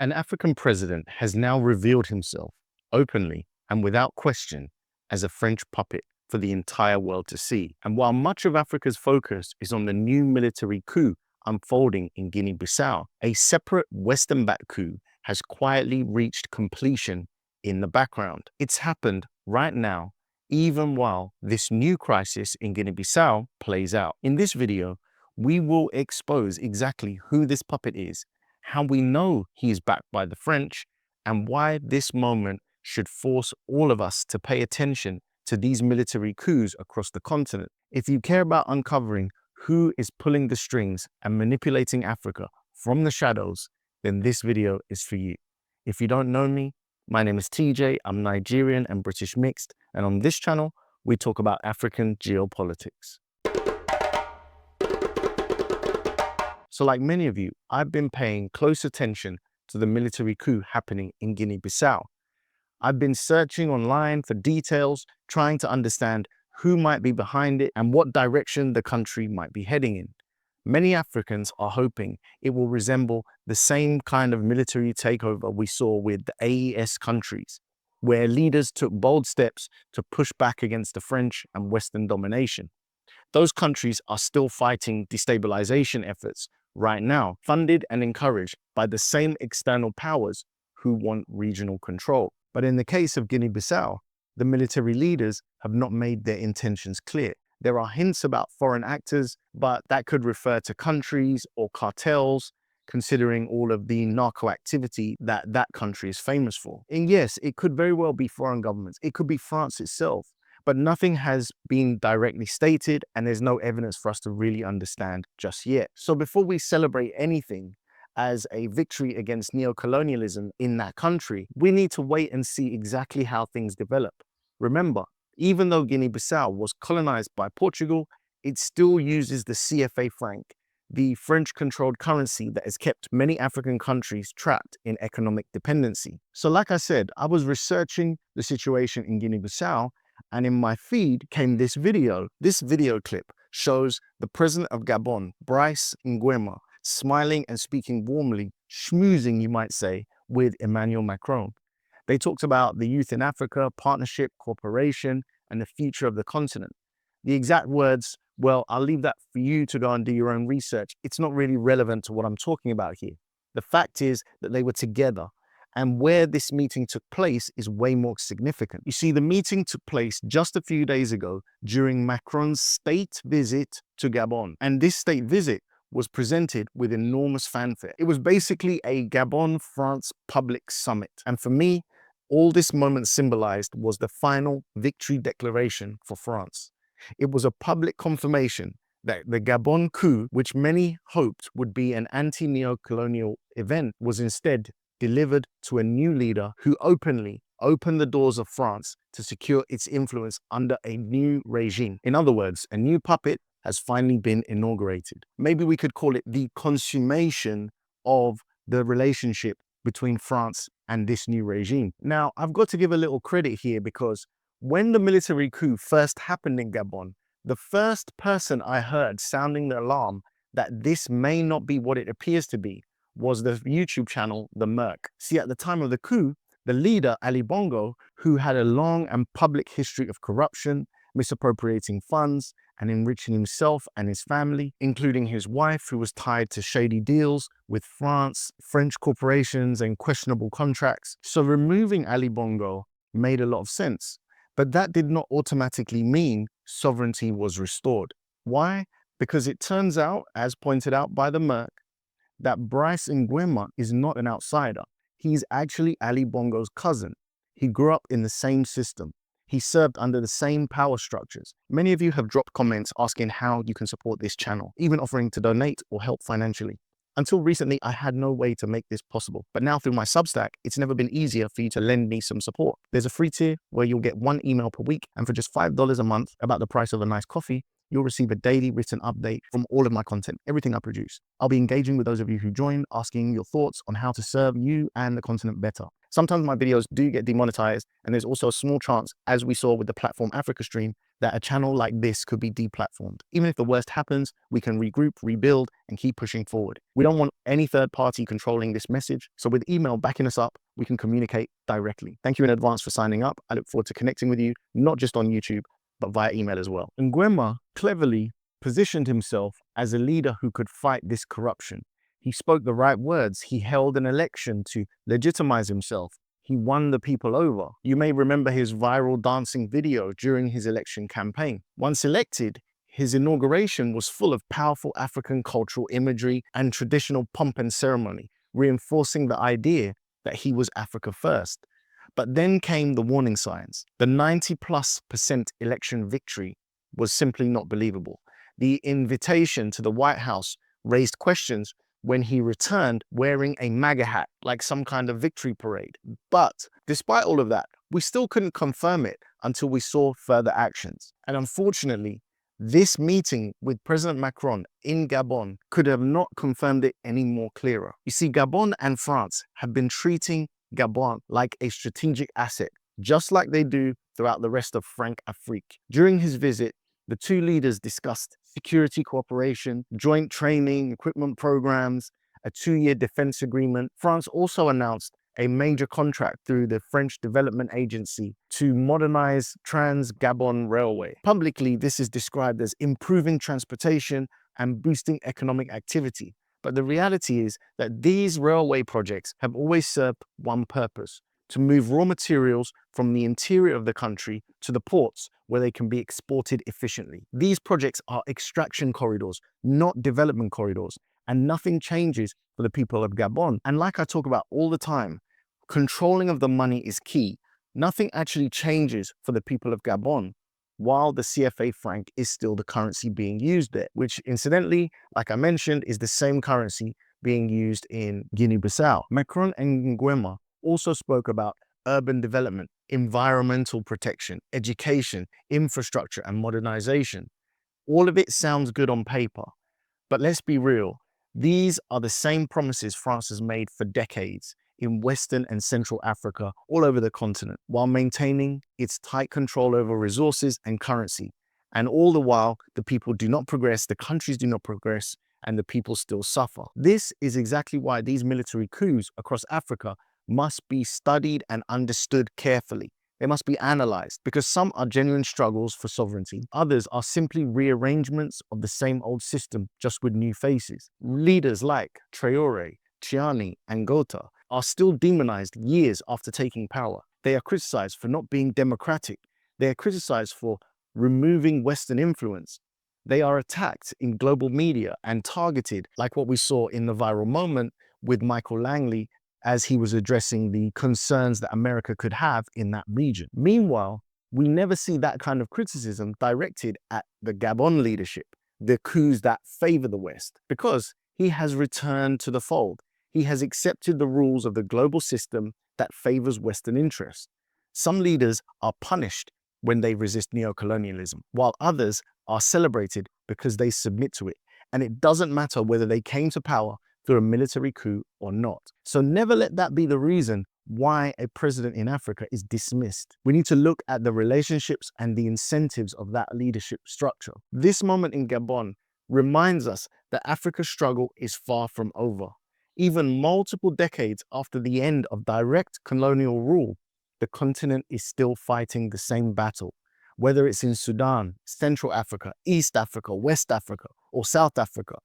An African president has now revealed himself openly and without question as a French puppet for the entire world to see. And while much of Africa's focus is on the new military coup unfolding in Guinea Bissau, a separate Western-backed coup has quietly reached completion in the background. It's happened right now, even while this new crisis in Guinea Bissau plays out. In this video, we will expose exactly who this puppet is, how we know he is backed by the French, and why this moment should force all of us to pay attention to these military coups across the continent. If you care about uncovering who is pulling the strings and manipulating Africa from the shadows, then this video is for you. If you don't know me, my name is TJ, I'm Nigerian and British mixed, and on this channel, we talk about African geopolitics. So like many of you, I've been paying close attention to the military coup happening in Guinea-Bissau. I've been searching online for details, trying to understand who might be behind it and what direction the country might be heading in. Many Africans are hoping it will resemble the same kind of military takeover we saw with the AES countries, where leaders took bold steps to push back against the French and Western domination. Those countries are still fighting destabilization efforts right now, funded and encouraged by the same external powers who want regional control. But in the case of Guinea-Bissau, the military leaders have not made their intentions clear. There are hints about foreign actors, but that could refer to countries or cartels, considering all of the narco activity that country is famous for. And yes, it could very well be foreign governments. It could be France itself, but nothing has been directly stated and there's no evidence for us to really understand just yet. So before we celebrate anything as a victory against neocolonialism in that country, we need to wait and see exactly how things develop. Remember, even though Guinea-Bissau was colonized by Portugal, it still uses the CFA franc, the French-controlled currency that has kept many African countries trapped in economic dependency. So like I said, I was researching the situation in Guinea-Bissau, and in my feed came this video. This video clip shows the president of Gabon, Brice Nguema, smiling and speaking warmly, schmoozing, you might say, with Emmanuel Macron. They talked about the youth in Africa, partnership, cooperation, and the future of the continent. The exact words, well, I'll leave that for you to go and do your own research. It's not really relevant to what I'm talking about here. The fact is that they were together, and where this meeting took place is way more significant. You see, the meeting took place just a few days ago during Macron's state visit to Gabon. And this state visit was presented with enormous fanfare. It was basically a Gabon-France public summit. And for me, all this moment symbolized was the final victory declaration for France. It was a public confirmation that the Gabon coup, which many hoped would be an anti-neocolonial event, was instead delivered to a new leader who openly opened the doors of France to secure its influence under a new regime. In other words, a new puppet has finally been inaugurated. Maybe we could call it the consummation of the relationship between France and this new regime. Now, I've got to give a little credit here because when the military coup first happened in Gabon, the first person I heard sounding the alarm that this may not be what it appears to be was the YouTube channel, The Merc. See, at the time of the coup, the leader, Ali Bongo, who had a long and public history of corruption, misappropriating funds, and enriching himself and his family, including his wife, who was tied to shady deals with France, French corporations, and questionable contracts. So removing Ali Bongo made a lot of sense. But that did not automatically mean sovereignty was restored. Why? Because it turns out, as pointed out by the Merc, that Brice Nguema is not an outsider. He's actually Ali Bongo's cousin. He grew up in the same system. He served under the same power structures. Many of you have dropped comments asking how you can support this channel, even offering to donate or help financially. Until recently, I had no way to make this possible. But now through my Substack, it's never been easier for you to lend me some support. There's a free tier where you'll get 1 email per week, and for just $5 a month, about the price of a nice coffee, you'll receive a daily written update from all of my content, everything I produce. I'll be engaging with those of you who join, asking your thoughts on how to serve you and the continent better. Sometimes my videos do get demonetized, and there's also a small chance, as we saw with the platform Africa stream, that a channel like this could be deplatformed. Even if the worst happens, we can regroup, rebuild, and keep pushing forward. We don't want any third party controlling this message, so with email backing us up, we can communicate directly. Thank you in advance for signing up. I look forward to connecting with you, not just on YouTube, but via email as well. Nguema cleverly positioned himself as a leader who could fight this corruption. He spoke the right words. He held an election to legitimize himself. He won the people over. You may remember his viral dancing video during his election campaign. Once elected, his inauguration was full of powerful African cultural imagery and traditional pomp and ceremony, reinforcing the idea that he was Africa first. But then came the warning signs. The 90+% election victory was simply not believable. The invitation to the White House raised questions when he returned wearing a MAGA hat, like some kind of victory parade. But despite all of that, we still couldn't confirm it until we saw further actions. And unfortunately, this meeting with President Macron in Gabon could have not confirmed it any more clearer. You see, Gabon and France have been treating Gabon like a strategic asset, just like they do throughout the rest of Franc-Afrique. During his visit, the two leaders discussed security cooperation, joint training, equipment programs, a 2-year defense agreement. France also announced a major contract through the French Development Agency to modernize Trans-Gabon railway. Publicly, this is described as improving transportation and boosting economic activity. But the reality is that these railway projects have always served one purpose: to move raw materials from the interior of the country to the ports where they can be exported efficiently. These projects are extraction corridors, not development corridors, and nothing changes for the people of Gabon. And like I talk about all the time, controlling of the money is key. Nothing actually changes for the people of Gabon while the CFA franc is still the currency being used there, which incidentally, like I mentioned, is the same currency being used in Guinea Bissau. Macron and Nguema also spoke about urban development, environmental protection, education, infrastructure, and modernization. All of it sounds good on paper, but let's be real. These are the same promises France has made for decades in Western and Central Africa, all over the continent, while maintaining its tight control over resources and currency. And all the while, the people do not progress, the countries do not progress, and the people still suffer. This is exactly why these military coups across Africa must be studied and understood carefully. They must be analyzed, because some are genuine struggles for sovereignty. Others are simply rearrangements of the same old system, just with new faces. Leaders like Traoré, Chiani, and Gota are still demonized years after taking power. They are criticized for not being democratic. They are criticized for removing Western influence. They are attacked in global media and targeted, like what we saw in the viral moment with Michael Langley as he was addressing the concerns that America could have in that region. Meanwhile, we never see that kind of criticism directed at the Gabon leadership, the coups that favor the West, because he has returned to the fold. He has accepted the rules of the global system that favors Western interests. Some leaders are punished when they resist neocolonialism, while others are celebrated because they submit to it. And it doesn't matter whether they came to power through a military coup or not. So never let that be the reason why a president in Africa is dismissed. We need to look at the relationships and the incentives of that leadership structure. This moment in Gabon reminds us that Africa's struggle is far from over. Even multiple decades after the end of direct colonial rule, the continent is still fighting the same battle. Whether it's in Sudan, Central Africa, East Africa, West Africa, or South Africa,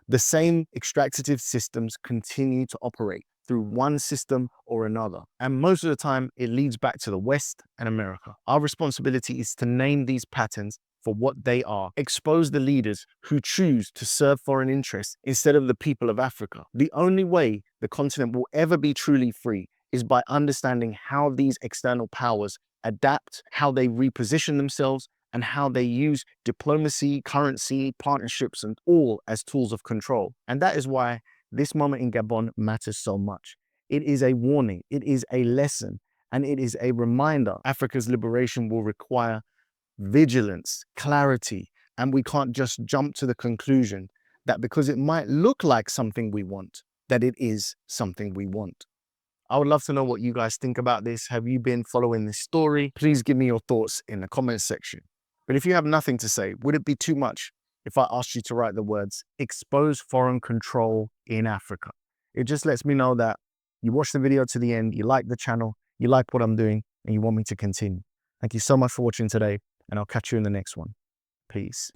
the same extractive systems continue to operate through one system or another. And most of the time, it leads back to the West and America. Our responsibility is to name these patterns for what they are. Expose the leaders who choose to serve foreign interests instead of the people of Africa. The only way the continent will ever be truly free is by understanding how these external powers adapt, how they reposition themselves, and how they use diplomacy, currency, partnerships, and all as tools of control. And that is why this moment in Gabon matters so much. It is a warning, it is a lesson, and it is a reminder. Africa's liberation will require vigilance, clarity, and we can't just jump to the conclusion that because it might look like something we want, that it is something we want. I would love to know what you guys think about this. Have you been following this story? Please give me your thoughts in the comments section. But if you have nothing to say, would it be too much if I asked you to write the words, expose foreign control in Africa? It just lets me know that you watched the video to the end, you like the channel, you like what I'm doing, and you want me to continue. Thank you so much for watching today, and I'll catch you in the next one. Peace.